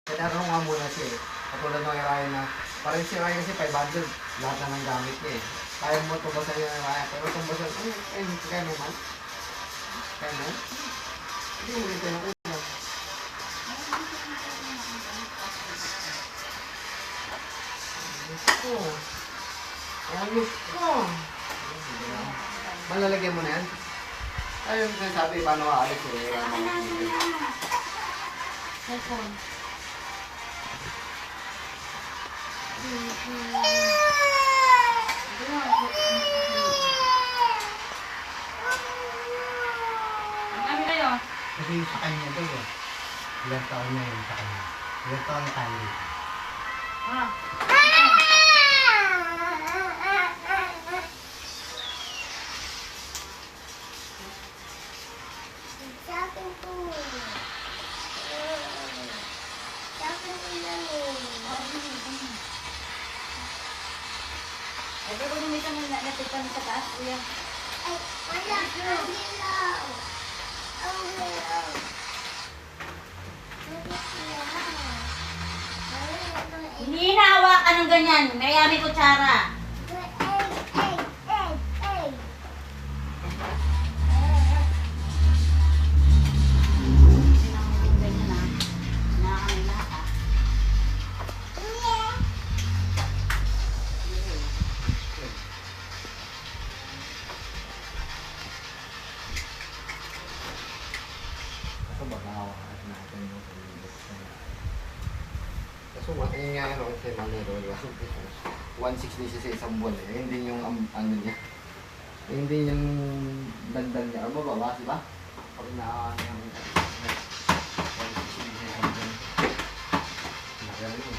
Tinatanong nga muna siya eh. Katulad ng Ryan na, parang si Ryan kasi 500, lahat na ng gamit niya eh. Kaya mo tumbasan niya ng Ryan, pero tumbasan, kaya naman. Kaya naman. Hindi mo rin ng ulam. Gusto. Ang gusto. Malalagyan mo na yan? Ayun, sinasabi, paano aalis eh. Cellphone. Marami kayo? Kasi sa kanya daw eh. Ilang taon na yun sa kanya. Ilang taon na tayo dito. Ah. Ay, pero kung may kang natipan sa taas, kuya. Ay, wala. Ang hilaw. Ang hilaw. Hindi hinahawakan ng ganyan. Kaya may kutsara. Hindi na ako ng ganyan ha. Nakakami lahat ha. Kaso baka hawakan natin yung pag-ibig sa kaso yun nga yun, kasi manero, di ba? 160 siya sa isang buwan eh. Yun din yung ano niya. Yun din yung dagdag niya. Ano ba, base ba? Pag na-ano yung 160 sa isang buwan. Nagaling yun.